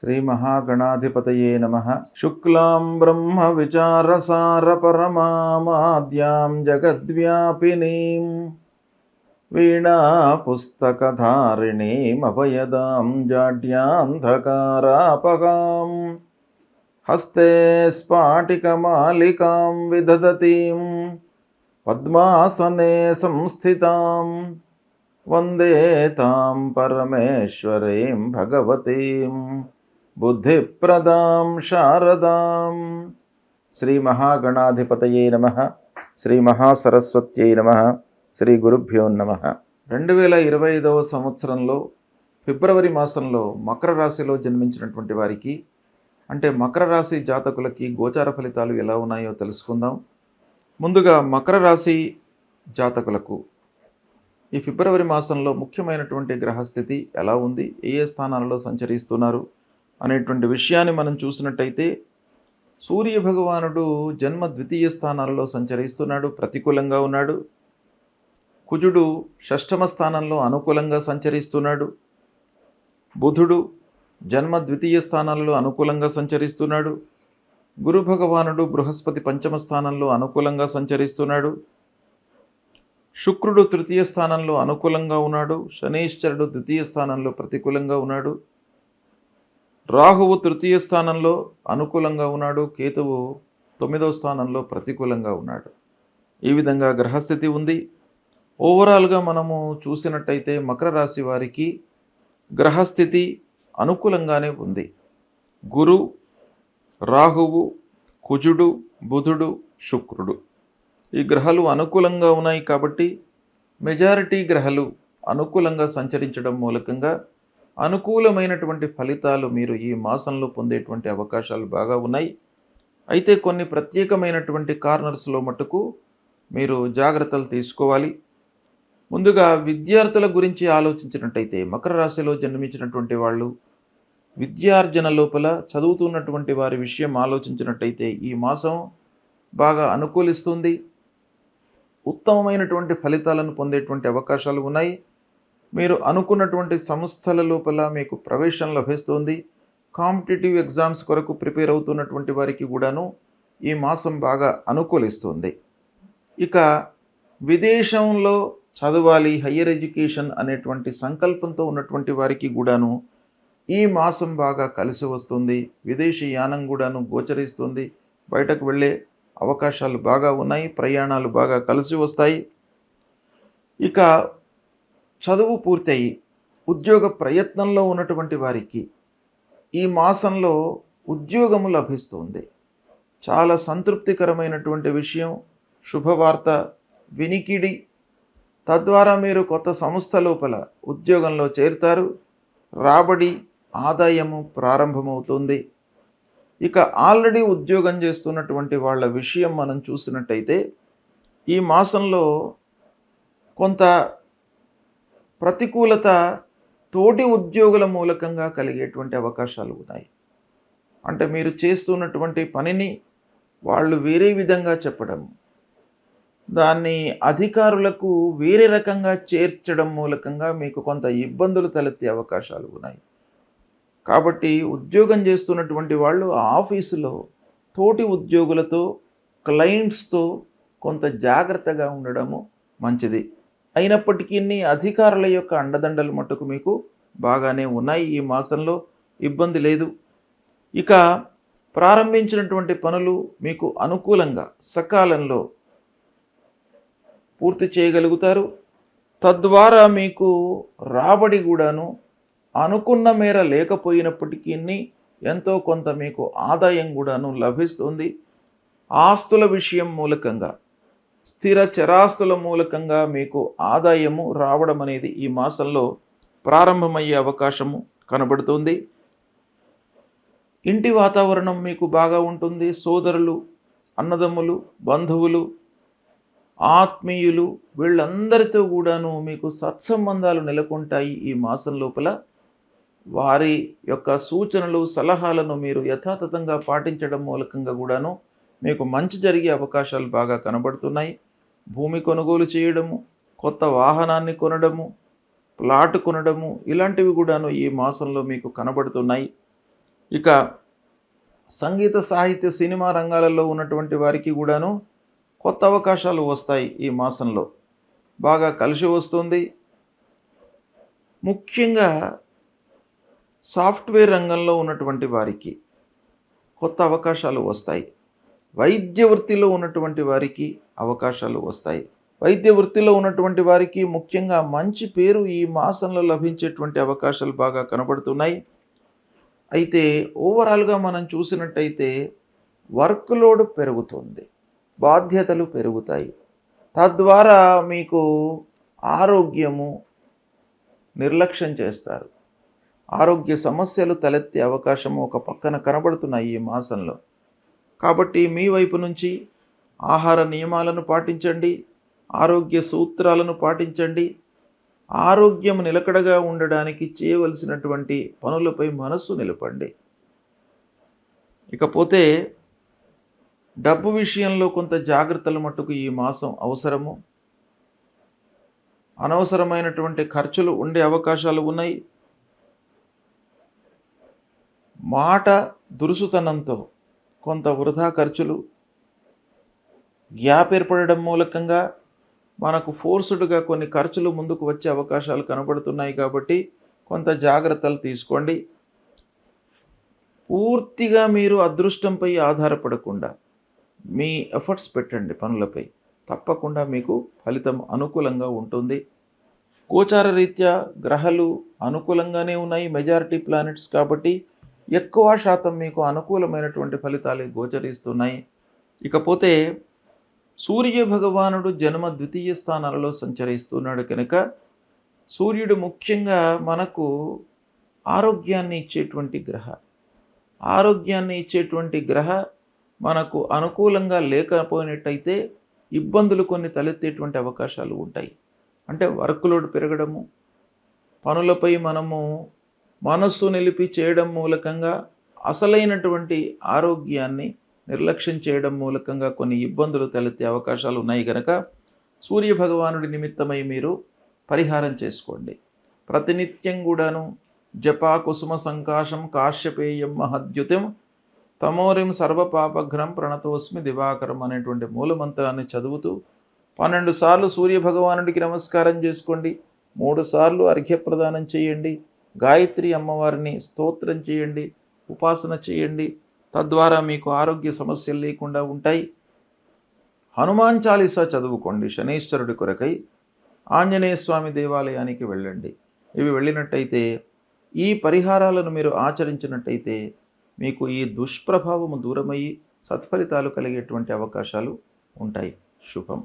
श्रीमहागणाधिपतये नमः। शुक्लां ब्रह्मविचारसारपरमामाद्यां जगद्व्यापिनीं वीणापुस्तकधारिणीमभयदां जाड्यान्धकारापगां हस्ते स्फाटिकमालिकां विदधतीं पद्मासने संस्थितां वन्दे तां परमेश्वरीं भगवतीं बुद्धिप्रदां शारदां। శ్రీ మహాగణాధిపతయే నమః. శ్రీ మహాసరస్వత్యై నమః. శ్రీ గురుభ్యో నమః. 2025వ సంవత్సరంలో ఫిబ్రవరి మాసంలో మకర రాశిలో జన్మించినటువంటి వారికి, అంటే మకర రాశి జాతకులకి గోచార ఫలితాలు ఎలా ఉన్నాయో తెలుసుకుందాం. ముందుగా మకర రాశి జాతకులకు ఈ ఫిబ్రవరి మాసంలో ముఖ్యమైనటువంటి గ్రహస్థితి ఎలా ఉంది, ఏ స్థానాలలో సంచరిస్తున్నారు అనేటువంటి విషయాన్ని మనం చూసినట్టయితే, సూర్య భగవానుడు జన్మ ద్వితీయ స్థానాలలో సంచరిస్తున్నాడు, ప్రతికూలంగా ఉన్నాడు. కుజుడు షష్ఠమ స్థానంలో అనుకూలంగా సంచరిస్తున్నాడు. బుధుడు జన్మ ద్వితీయ స్థానాలలో అనుకూలంగా సంచరిస్తున్నాడు. గురు భగవానుడు బృహస్పతి పంచమ స్థానంలో అనుకూలంగా సంచరిస్తున్నాడు. శుక్రుడు తృతీయ స్థానంలో అనుకూలంగా ఉన్నాడు. శనీశ్వరుడు ద్వితీయ స్థానంలో ప్రతికూలంగా ఉన్నాడు. రాహువు తృతీయ స్థానంలో అనుకూలంగా ఉన్నాడు. కేతువు 9వ స్థానంలో ప్రతికూలంగా ఉన్నాడు. ఈ విధంగా గ్రహస్థితి ఉంది. ఓవరాల్గా మనము చూసినట్టయితే మకర రాశి వారికి గ్రహస్థితి అనుకూలంగానే ఉంది. గురు, రాహువు, కుజుడు, బుధుడు, శుక్రుడు ఈ గ్రహాలు అనుకూలంగా ఉన్నాయి. కాబట్టి మెజారిటీ గ్రహాలు అనుకూలంగా సంచరించడం మూలకంగా అనుకూలమైనటువంటి ఫలితాలు మీరు ఈ మాసంలో పొందేటువంటి అవకాశాలు బాగా ఉన్నాయి. అయితే కొన్ని ప్రత్యేకమైనటువంటి కార్నర్స్లో మటుకు మీరు జాగ్రత్తలు తీసుకోవాలి. ముందుగా విద్యార్థుల గురించి ఆలోచించినట్టయితే, మకర రాశిలో జన్మించినటువంటి వాళ్ళు విద్యార్జన లోపల చదువుతున్నటువంటి వారి విషయం ఆలోచించినట్టయితే ఈ మాసం బాగా అనుకూలిస్తుంది. ఉత్తమమైనటువంటి ఫలితాలను పొందేటువంటి అవకాశాలు ఉన్నాయి. మీరు అనుకున్నటువంటి సంస్థల లోపల మీకు ప్రవేశం లభిస్తుంది. కాంపిటేటివ్ ఎగ్జామ్స్ కొరకు ప్రిపేర్ అవుతున్నటువంటి వారికి కూడాను ఈ మాసం బాగా అనుకూలిస్తుంది. ఇక విదేశంలో చదవాలి, హయ్యర్ ఎడ్యుకేషన్ అనేటువంటి సంకల్పంతో ఉన్నటువంటి వారికి కూడాను ఈ మాసం బాగా కలిసి వస్తుంది. విదేశీ యానం కూడాను గోచరిస్తుంది. బయటకు వెళ్ళే అవకాశాలు బాగా ఉన్నాయి. ప్రయాణాలు బాగా కలిసి వస్తాయి. ఇక చదువు పూర్తయి ఉద్యోగ ప్రయత్నంలో ఉన్నటువంటి వారికి ఈ మాసంలో ఉద్యోగము లభిస్తుంది. చాలా సంతృప్తికరమైనటువంటి విషయం, శుభవార్త, వినికిడి. తద్వారా మీరు కొత్త సంస్థ లోపల ఉద్యోగంలో చేరుతారు. రాబడి, ఆదాయము ప్రారంభమవుతుంది. ఇక ఆల్రెడీ ఉద్యోగం చేస్తున్నటువంటి వాళ్ళ విషయం మనం చూసినట్టయితే ఈ మాసంలో కొంత ప్రతికూలత తోటి ఉద్యోగుల మూలకంగా కలిగేటువంటి అవకాశాలు ఉన్నాయి. అంటే మీరు చేస్తున్నటువంటి పనిని వాళ్ళు వేరే విధంగా చెప్పడం, దాన్ని అధికారులకు వేరే రకంగా చేర్చడం మూలకంగా మీకు కొంత ఇబ్బందులు తలెత్తే అవకాశాలు ఉన్నాయి. కాబట్టి ఉద్యోగం చేస్తున్నటువంటి వాళ్ళు ఆఫీసులో తోటి ఉద్యోగులతో, క్లయింట్స్తో కొంత జాగ్రత్తగా ఉండడము మంచిది. అయినప్పటికీ అధికారుల యొక్క అండదండలు మట్టుకు మీకు బాగానే ఉన్నాయి. ఈ మాసంలో ఇబ్బంది లేదు. ఇక ప్రారంభించినటువంటి పనులు మీకు అనుకూలంగా సకాలంలో పూర్తి చేయగలుగుతారు. తద్వారా మీకు రాబడి కూడాను అనుకున్న మేర లేకపోయినప్పటికీ ఎంతో కొంత మీకు ఆదాయం కూడాను లభిస్తుంది. ఆస్తుల విషయం మూలకంగా, స్థిర చరాస్తుల మూలకంగా మీకు ఆదాయము రావడం అనేది ఈ మాసంలో ప్రారంభమయ్యే అవకాశము కనబడుతుంది. ఇంటి వాతావరణం మీకు బాగా ఉంటుంది. సోదరులు, అన్నదమ్ములు, బంధువులు, ఆత్మీయులు వీళ్ళందరితో కూడాను మీకు సత్సంబంధాలు నెలకొంటాయి. ఈ మాసం లోపల వారి యొక్క సూచనలు, సలహాలను మీరు యథాతథంగా పాటించడం మూలకంగా కూడాను మీకు మంచి జరిగే అవకాశాలు బాగా కనబడుతున్నాయి. భూమి కొనుగోలు చేయడము, కొత్త వాహనాన్ని కొనడము, ప్లాట్ కొనడము ఇలాంటివి కూడాను ఈ మాసంలో మీకు కనబడుతున్నాయి. ఇక సంగీత సాహిత్య సినిమా రంగాలలో ఉన్నటువంటి వారికి కూడాను కొత్త అవకాశాలు వస్తాయి. ఈ మాసంలో బాగా కలిసి వస్తుంది. ముఖ్యంగా సాఫ్ట్వేర్ రంగంలో ఉన్నటువంటి వారికి కొత్త అవకాశాలు వస్తాయి. వైద్య వృత్తిలో ఉన్నటువంటి వారికి అవకాశాలు వస్తాయి. వైద్య వృత్తిలో ఉన్నటువంటి వారికి ముఖ్యంగా మంచి పేరు ఈ మాసంలో లభించేటువంటి అవకాశాలు బాగా కనబడుతున్నాయి. అయితే ఓవరాల్గా మనం చూసినట్టయితే వర్క్ లోడ్ పెరుగుతుంది, బాధ్యతలు పెరుగుతాయి. తద్వారా మీకు ఆరోగ్యము నిర్లక్ష్యం చేస్తారు. ఆరోగ్య సమస్యలు తలెత్తే అవకాశం ఒక పక్కన కనబడుతున్నాయి ఈ మాసంలో. కాబట్టి మీ వైపు నుంచి ఆహార నియమాలను పాటించండి, ఆరోగ్య సూత్రాలను పాటించండి. ఆరోగ్యం నిలకడగా ఉండడానికి చేయవలసినటువంటి పనులపై మనస్సు నిలపండి. ఇకపోతే డబ్బు విషయంలో కొంత జాగ్రత్తలు మట్టుకు ఈ మాసం అవసరము. అనవసరమైనటువంటి ఖర్చులు ఉండే అవకాశాలు ఉన్నాయి. మాట దురుసుతనంతో కొంత వృధా ఖర్చులు, గ్యాప్ ఏర్పడడం మూలకంగా మనకు ఫోర్స్డ్గా కొన్ని ఖర్చులు ముందుకు వచ్చే అవకాశాలు కనబడుతున్నాయి. కాబట్టి కొంత జాగ్రత్తలు తీసుకోండి. పూర్తిగా మీరు అదృష్టంపై ఆధారపడకుండా మీ ఎఫర్ట్స్ పెట్టండి పనులపై. తప్పకుండా మీకు ఫలితం అనుకూలంగా ఉంటుంది. గోచార రీత్యా గ్రహాలు అనుకూలంగానే ఉన్నాయి, మెజారిటీ ప్లానెట్స్. కాబట్టి ఎక్కువ శాతం మీకు అనుకూలమైనటువంటి ఫలితాలే గోచరిస్తున్నాయి. ఇకపోతే సూర్య భగవానుడు జన్మ ద్వితీయ స్థానాలలో సంచరిస్తున్నాడు కనుక సూర్యుడు ముఖ్యంగా మనకు ఆరోగ్యాన్ని ఇచ్చేటువంటి గ్రహ. ఆరోగ్యాన్ని ఇచ్చేటువంటి గ్రహ మనకు అనుకూలంగా లేకపోయినట్టయితే ఇబ్బందులు కొన్ని తలెత్తేటువంటి అవకాశాలు ఉంటాయి. అంటే వర్క్ లోడ్ పెరగడము, పనులపై మనము మనస్సు నిలిపి చేయడం మూలకంగా అసలైనటువంటి ఆరోగ్యాన్ని నిర్లక్ష్యం చేయడం మూలకంగా కొన్ని ఇబ్బందులు తలెత్తే అవకాశాలు ఉన్నాయి కనుక సూర్య భగవానుడి నిమిత్తమై మీరు పరిహారం చేసుకోండి. ప్రతినిత్యం కూడాను జపా కుసుమ సంకాశం కాశ్యపేయం మహద్యుతం తమోరిం సర్వపాపఘ్నం ప్రణతోస్మి దివాకరం అనేటువంటి మూలమంత్రాన్ని చదువుతూ 12 సార్లు సూర్య భగవానుడికి నమస్కారం చేసుకోండి. 3 సార్లు అర్ఘ్యప్రదానం చేయండి. గాయత్రి అమ్మవారిని స్తోత్రం చేయండి, ఉపాసన చేయండి. తద్వారా మీకు ఆరోగ్య సమస్యలు లేకుండా ఉంటాయి. హనుమాన్ చాలీసా చదువుకోండి శనీశ్వరుడి కొరకై. ఆంజనేయ స్వామి దేవాలయానికి వెళ్ళండి. ఇవి వెళ్ళినట్టయితే, ఈ పరిహారాలను మీరు ఆచరించినట్టయితే మీకు ఈ దుష్ప్రభావము దూరమయ్యి సత్ఫలితాలు కలిగేటువంటి అవకాశాలు ఉంటాయి. శుభం.